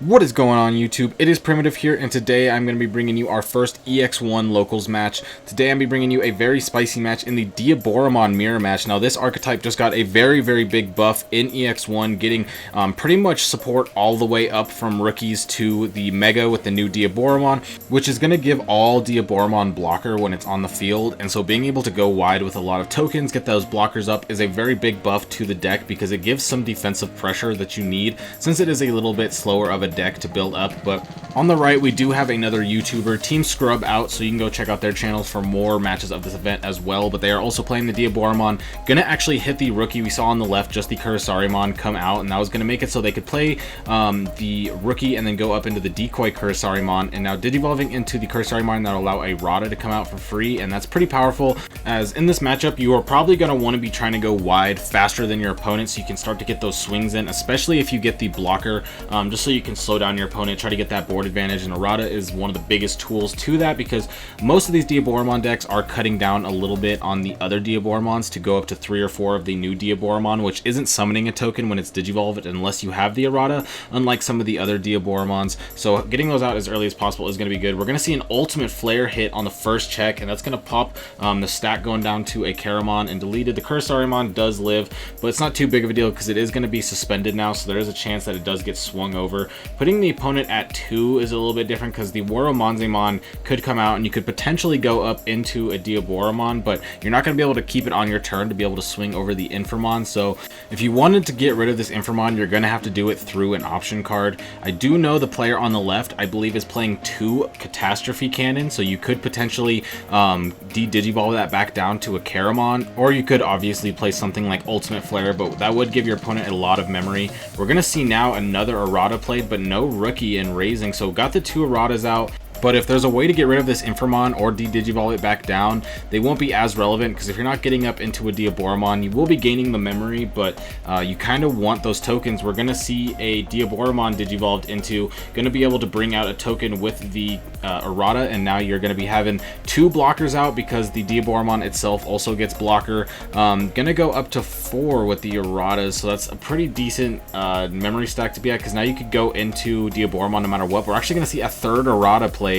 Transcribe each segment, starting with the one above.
What is going on YouTube? It is Primitive here, and today I'm going to be bringing you our first EX1 Locals match. Today I'm going to be bringing you a very spicy match in the Diaboromon Mirror match. Now this archetype just got a very big buff in EX1, getting pretty much support all the way up from rookies to the Mega with the new Diaboromon, which is going to give all Diaboromon blocker when it's on the field. And so being able to go wide with a lot of tokens, get those blockers up, is a very big buff to the deck because it gives some defensive pressure that you need since it is a little bit slower of a deck to build up. But on the right we do have another YouTuber, Team Scrub out, so you can go check out their channels for more matches of this event as well. But they are also playing the Diaboromon, gonna actually hit the rookie we saw on the left, just the Kurisarimon come out, and that was gonna make it so they could play the rookie and then go up into the decoy Kurisarimon, and now digivolving into the Kurisarimon that'll allow a Rada to come out for free. And that's pretty powerful, as in this matchup you are probably going to want to be trying to go wide faster than your opponent so you can start to get those swings in, especially if you get the blocker, just so you can slow down your opponent, try to get that board advantage. And Rada is one of the biggest tools to that, because most of these Diaboromon decks are cutting down a little bit on the other Diaboromons to go up to 3 or 4 of the new Diaboromon, which isn't summoning a token when it's digivolved unless you have the errata, unlike some of the other Diaboromons. So getting those out as early as possible is going to be good. We're going to see an ultimate flare hit on the first check, and that's going to pop the stack going down to a Caramon and deleted. The Kurisarimon does live, but it's not too big of a deal because it is going to be suspended now, so there is a chance that it does get swung over. Putting the opponent at 2 is a little bit different because the Woromonzemon could come out and you could potentially go up into a Diaboromon, but you're not going to be able to keep it on your turn to be able to swing over the Inframon. So if you wanted to get rid of this Inframon, you're going to have to do it through an option card. I do know the player on the left, I believe, is playing 2 Catastrophe Cannon, so you could potentially de-digivolve that back down to a Caramon, or you could obviously play something like Ultimate Flare, but that would give your opponent a lot of memory. We're going to see now another errata played, but no rookie in raising, so got the 2 erratas out. But if there's a way to get rid of this Inframon or de-digivolve it back down, they won't be as relevant, because if you're not getting up into a Diaboromon, you will be gaining the memory, but you kind of want those tokens. We're going to see a Diaboromon digivolved into, going to be able to bring out a token with the errata, and now you're going to be having 2 blockers out because the Diaboromon itself also gets blocker. Going to go up to 4 with the erratas, so that's a pretty decent memory stack to be at, because now you could go into Diaboromon no matter what. We're actually going to see a 3rd errata played,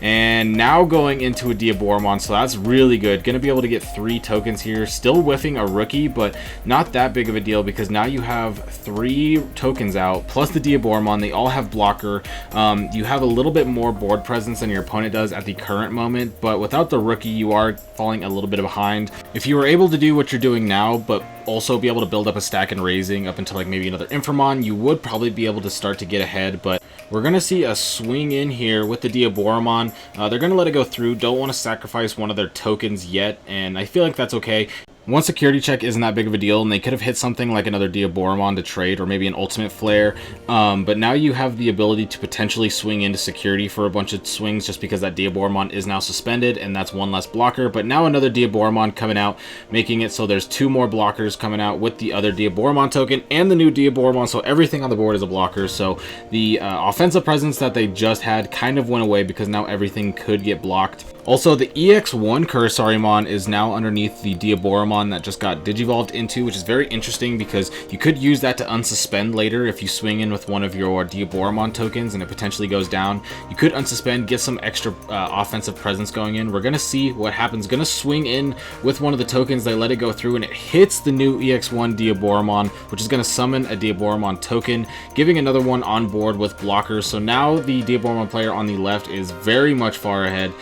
and now going into a Diaboromon, so that's really good. Gonna be able to get 3 tokens here, still whiffing a rookie, but not that big of a deal because now you have 3 tokens out plus the Diaboromon. They all have blocker. You have a little bit more board presence than your opponent does at the current moment, but without the rookie you are falling a little bit behind. If you were able to do what you're doing now, but also be able to build up a stack and raising up until like maybe another Inframon, you would probably be able to start to get ahead. But we're gonna see a swing in here with the Diaboromon. They're gonna let it go through, don't want to sacrifice one of their tokens yet, and I feel like that's okay. One security check isn't that big of a deal, and they could have hit something like another Diaboromon to trade, or maybe an Ultimate Flare. But now you have the ability to potentially swing into security for a bunch of swings just because that Diaboromon is now suspended, and that's 1 less blocker. But now another Diaboromon coming out, making it so there's 2 more blockers coming out with the other Diaboromon token and the new Diaboromon, so everything on the board is a blocker. So the offensive presence that they just had kind of went away because now everything could get blocked. Also, the EX1 Kurisarimon is now underneath the Diaboromon that just got digivolved into, which is very interesting because you could use that to unsuspend later if you swing in with one of your Diaboromon tokens and it potentially goes down. You could unsuspend, get some extra offensive presence going in. We're going to see what happens. Going to swing in with one of the tokens. They let it go through, and it hits the new EX1 Diaboromon, which is going to summon a Diaboromon token, giving another one on board with blockers. So now the Diaboromon player on the left is very much far ahead.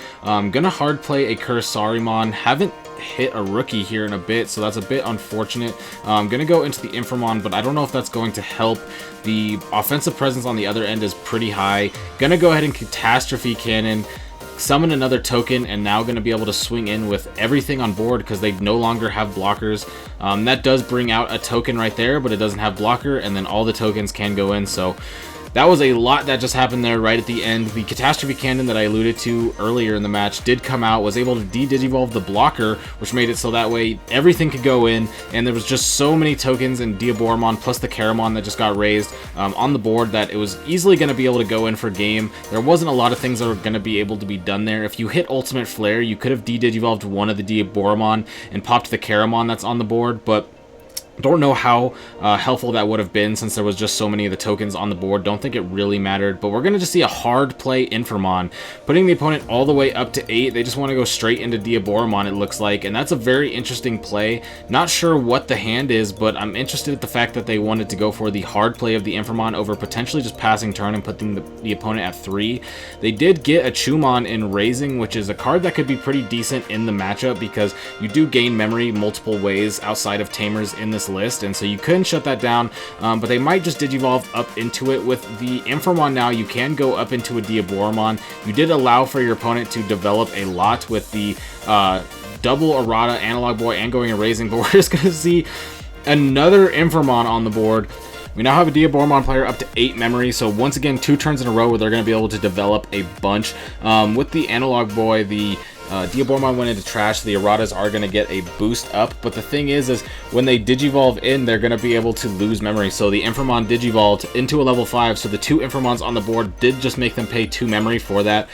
Gonna hard play a Kurisarimon. Haven't hit a rookie here in a bit, so that's a bit unfortunate. I'm gonna go into the Inframon, but I don't know if that's going to help. The offensive presence on the other end is pretty high. Gonna go ahead and Catastrophe Cannon, summon another token, and now going to be able to swing in with everything on board because they no longer have blockers. That does bring out a token right there, but it doesn't have blocker, and then all the tokens can go in. So that was a lot that just happened there right at the end. The Catastrophe Cannon that I alluded to earlier in the match did come out, was able to de-digivolve the blocker, which made it so that way everything could go in, and there was just so many tokens in Diaboromon plus the Caramon that just got raised on the board that it was easily going to be able to go in for game. There wasn't a lot of things that were going to be able to be done there. If you hit Ultimate Flare, you could have de-digivolved one of the Diaboromon and popped the Caramon that's on the board, but Don't know how helpful that would have been since there was just so many of the tokens on the board. Don't think it really mattered, but we're going to just see a hard play Infamon, putting the opponent all the way up to 8. They just want to go straight into Diaboromon, it looks like, and that's a very interesting play. Not sure what the hand is, but I'm interested at the fact that they wanted to go for the hard play of the Infamon over potentially just passing turn and putting the opponent at 3. They did get a Chumon in Raising, which is a card that could be pretty decent in the matchup because you do gain memory multiple ways outside of Tamers in this list, and so you couldn't shut that down, but they might just Digivolve up into it. With the Infamon now, you can go up into a Diaboromon. You did allow for your opponent to develop a lot with the double Errata, Analog Boy, and going and Raising, but we're just going to see another Infamon on the board. We now have a Diaboromon player up to 8 memory, so once again, 2 turns in a row where they're going to be able to develop a bunch. With the Analog Boy, the Diaboromon went into trash. The Erratas are going to get a boost up, but the thing is when they Digivolve in, they're going to be able to lose memory. So the Infamon Digivolved into a level 5, so the 2 Infamons on the board did just make them pay 2 memory for that.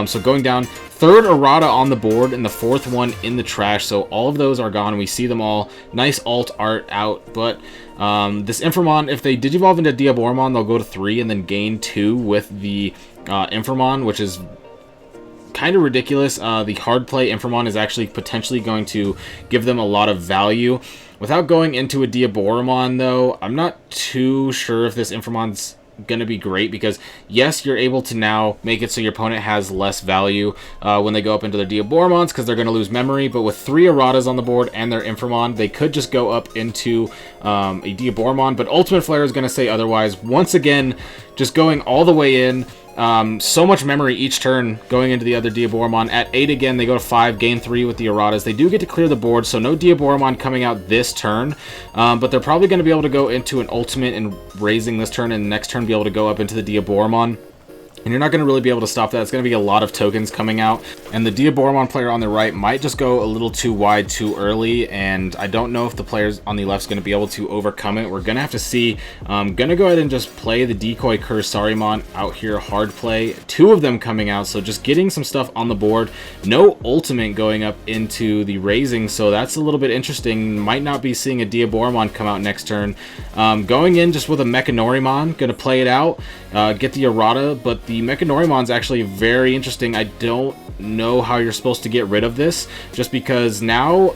So going down, 3rd Errata on the board and the 4th one in the trash, so all of those are gone. We see them all. Nice alt art out, but this Infamon, if they Digivolve into Diaboromon, they'll go to 3 and then gain 2 with the Infamon, which is kind of ridiculous. The hard play Infamon is actually potentially going to give them a lot of value. Without going into a Diaboromon, though, I'm not too sure if this Infamon's going to be great, because yes, you're able to now make it so your opponent has less value when they go up into their Diaboromons because they're going to lose memory, but with 3 Erratas on the board and their Infamon, they could just go up into a Diaboromon, but Ultimate Flare is going to say otherwise. Once again, just going all the way in. So much memory each turn going into the other Diaboromon. At 8 again, they go to 5, gain 3 with the Erratas. They do get to clear the board, so no Diaboromon coming out this turn, but they're probably going to be able to go into an Ultimate and Raising this turn, and the next turn be able to go up into the Diaboromon. And you're not going to really be able to stop that. It's going to be a lot of tokens coming out. And the Diaboromon player on the right might just go a little too wide too early. And I don't know if the players on the left is going to be able to overcome it. We're going to have to see. I'm going to go ahead and just play the Decoy Kursarimon out here. Hard play. 2 of them coming out. So just getting some stuff on the board. No ultimate going up into the Raising. So that's a little bit interesting. Might not be seeing a Diaboromon come out next turn. Going in just with a Mechanorimon. Going to play it out. Get the Errata. But the Mechanorimon is actually very interesting. I don't know how you're supposed to get rid of this, just because now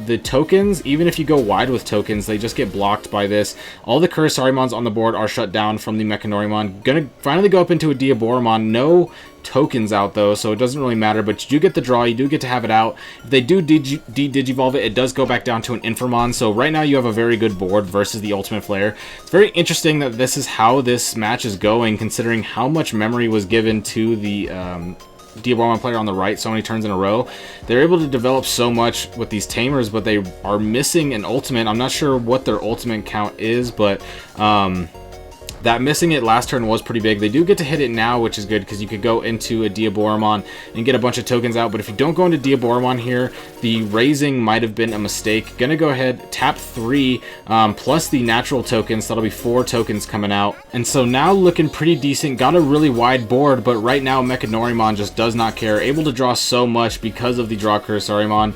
the tokens, even if you go wide with tokens, they just get blocked by this. All the Kursarimons on the board are shut down from the Mechanorimon. Gonna finally go up into a Diaboromon. No tokens out though, so it doesn't really matter, but you do get the draw, you do get to have it out. If they do de-Digivolve it, it does go back down to an Infamon, so right now you have a very good board versus the Ultimate Flare. It's very interesting that this is how this match is going, considering how much memory was given to the Diaboromon player on the right so many turns in a row. They're able to develop so much with these Tamers, but they are missing an Ultimate. I'm not sure what their Ultimate count is, but that missing it last turn was pretty big. They do get to hit it now, which is good because you could go into a Diaboromon and get a bunch of tokens out. But if you don't go into Diaboromon here, the Raising might have been a mistake. Gonna go ahead, tap 3 plus the natural tokens. That'll be 4 tokens coming out. And so now looking pretty decent. Got a really wide board, but right now Mechanorimon just does not care. Able to draw so much because of the draw Kursarimon.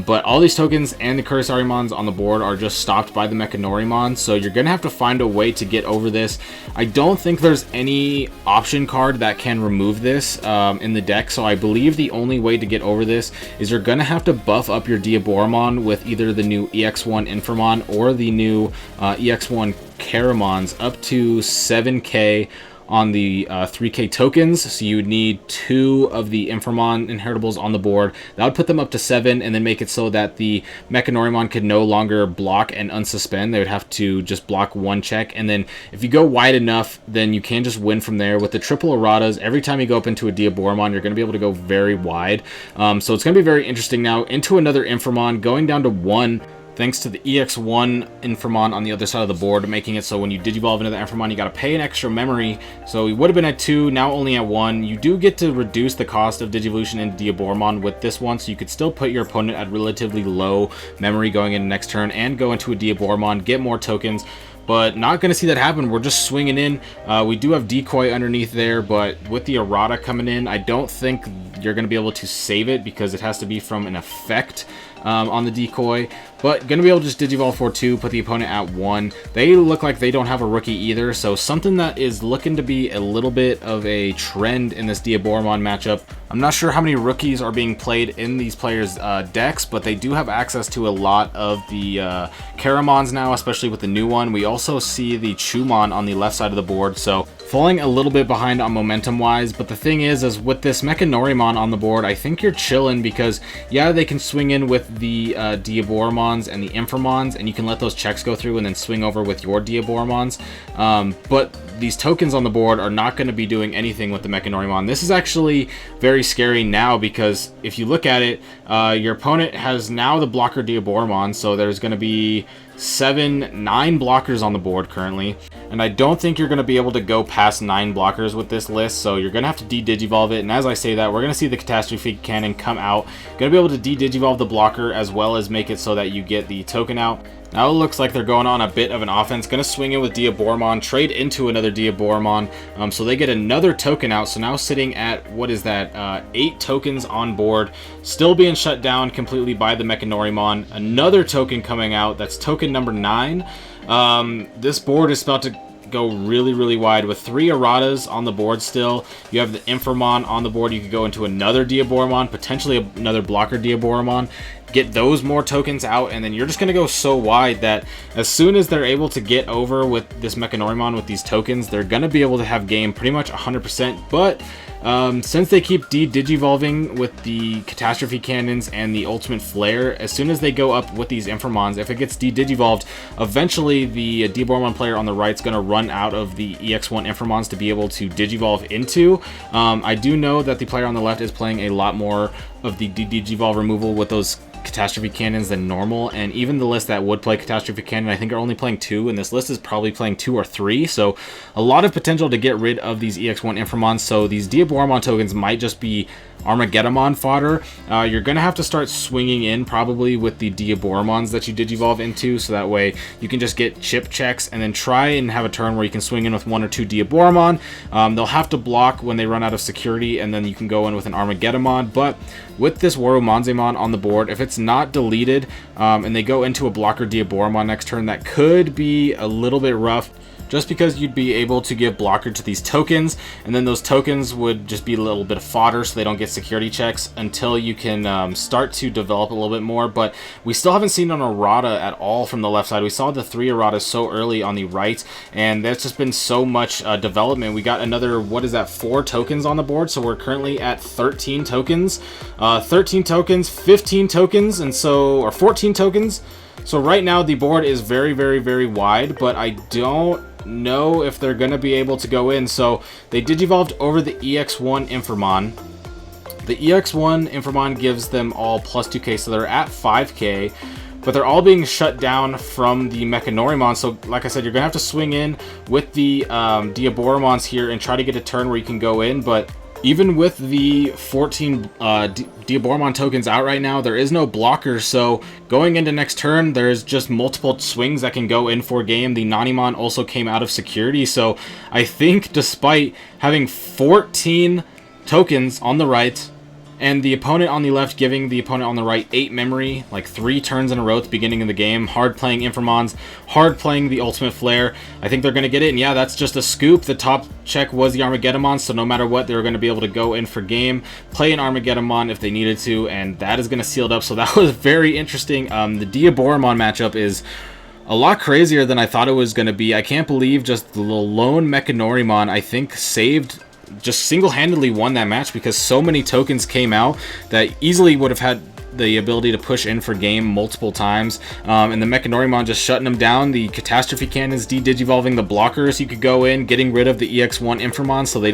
But all these tokens and the Kursarimons on the board are just stopped by the Mechanorimon. So you're gonna have to find a way to get over this. I don't think there's any option card that can remove this in the deck, so I believe the only way to get over this is you're going to have to buff up your Diaboromon with either the new EX1 Infamon or the new EX1 Caramons up to 7k on the 3k tokens, so you would need 2 of the Infamon inheritables on the board. That would put them up to 7 and then make it so that the Mechanorimon could no longer block and unsuspend. They would have to just block 1 check, and then if you go wide enough, then you can just win from there. With the triple Erratas, every time you go up into a Diaboromon, you're going to be able to go very wide. So it's going to be very interesting now. Into another Infamon, going down to 1. Thanks to the EX1 Infamon on the other side of the board, making it so when you Digivolve into the Infamon, you got to pay an extra memory. So we would have been at 2, now only at 1. You do get to reduce the cost of Digivolution into Diaboromon with this one, so you could still put your opponent at relatively low memory going into next turn and go into a Diaboromon, get more tokens. But not going to see that happen. We're just swinging in. We do have Decoy underneath there, but with the Errata coming in, I don't think you're going to be able to save it because it has to be from an effect. on the decoy, but gonna be able to just Digivolve for 2, put the opponent at 1. They look like they don't have a rookie either, so something that is looking to be a little bit of a trend in this Diaboromon matchup. I'm not sure how many rookies are being played in these players' decks, but they do have access to a lot of the Caramons now, especially with the new one. We also see the Chumon on the left side of the board, so falling a little bit behind on momentum wise, but the thing is with this Mechanorimon on the board, I think you're chilling because, yeah, they can swing in with the Diaboromons and the Inframons, and you can let those checks go through and then swing over with your Diaboromons, but these tokens on the board are not going to be doing anything with the Mechanorimon. This is actually very scary now because if you look at it, your opponent has now the blocker Diaboromon, so there's going to be 9 blockers on the board currently, and I don't think you're going to be able to go past 9 blockers with this list, so you're going to have to de-Digivolve it. And as I say that, we're going to see the Catastrophe Cannon come out, going to be able to de-Digivolve the blocker as well as make it so that you get the token out. Now it looks like they're going on a bit of an offense, going to swing in with Diaboromon, trade into another Diaboromon, so they get another token out. So now sitting at, what is that, 8 tokens on board, still being shut down completely by the Mechanorimon. Another token coming out, that's token number 9. This board is about to go really wide with 3 erratas on the board still. You have the Inframon on the board. You could go into another Diaboromon, potentially another blocker Diaboromon, get those more tokens out, and then you're just going to go so wide that as soon as they're able to get over with this Mechanorimon with these tokens, they're going to be able to have game pretty much 100%, but since they keep de-Digivolving with the Catastrophe Cannons and the Ultimate Flare, as soon as they go up with these Inframons, if it gets de-Digivolved, eventually the Diaboromon player on the right is going to run out of the EX1 Inframons to be able to Digivolve into. I do know that the player on the left is playing a lot more of the de-Digivolve removal with those Catastrophe Cannons than normal, and even the list that would play Catastrophe Cannon I think are only playing 2, and this list is probably playing 2 or 3, so a lot of potential to get rid of these EX1 Inframons. So these Diaboromon tokens might just be Armageddon fodder. You're gonna have to start swinging in probably with the Diaboromons that you Digivolve into, so that way you can just get chip checks and then try and have a turn where you can swing in with 1 or 2 Diaboromon. They'll have to block when they run out of security, and then you can go in with an Armageddon. But with this Warumanzemon on the board, if it's not deleted and they go into a blocker Diaboromon next turn, that could be a little bit rough, just because you'd be able to give blocker to these tokens, and then those tokens would just be a little bit of fodder so they don't get security checks until you can start to develop a little bit more. But we still haven't seen an errata at all from the left side. We saw the 3 erratas so early on the right, and there's just been so much development. We got another, what is that, 4 tokens on the board, so we're currently at 13 tokens. 13 tokens, 15 tokens, and so, or 14 tokens. So right now the board is very wide, but I don't know if they're going to be able to go in. So they Digivolved over the EX1 Inframon. The EX1 Inframon gives them all plus 2k, so they're at 5k, but they're all being shut down from the Mechanorimon. So like I said, you're going to have to swing in with the Diaboromons here and try to get a turn where you can go in, but even with the 14 Diaboromon tokens out right now, there is no blocker, so going into next turn, there's just multiple swings that can go in for game. The Nanimon also came out of security, so I think despite having 14 tokens on the right, and the opponent on the left giving the opponent on the right 8 memory, like 3 turns in a row at the beginning of the game, hard playing Inframons, hard playing the Ultimate Flare, I think they're going to get it. And yeah, that's just a scoop. The top check was the Armageddon, so no matter what, they were going to be able to go in for game, play an Armageddon if they needed to, and that is going to seal it up. So that was very interesting. The Diaboromon matchup is a lot crazier than I thought it was going to be. I can't believe just the lone Mechanorimon, I think, just single-handedly won that match, because so many tokens came out that easily would have had the ability to push in for game multiple times, and the Mechanorimon just shutting them down. The Catastrophe Cannons de-Digivolving the blockers. You could go in, getting rid of the EX1 Inframon so the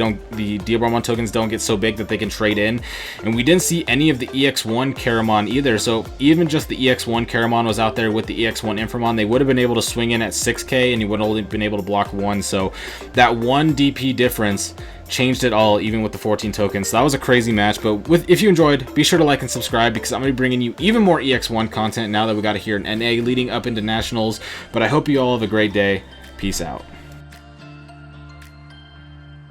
Diaboromon tokens don't get so big that they can trade in. And we didn't see any of the EX1 Caramon either, so even just the EX1 Caramon was out there with the EX1 Inframon, they would have been able to swing in at 6k, and you would have only been able to block 1. So that 1 DP difference changed it all, even with the 14 tokens. So that was a crazy match. But if you enjoyed, be sure to like and subscribe, because I'm going to be bringing you even more EX1 content now that we got it here in NA leading up into Nationals. But I hope you all have a great day. Peace out.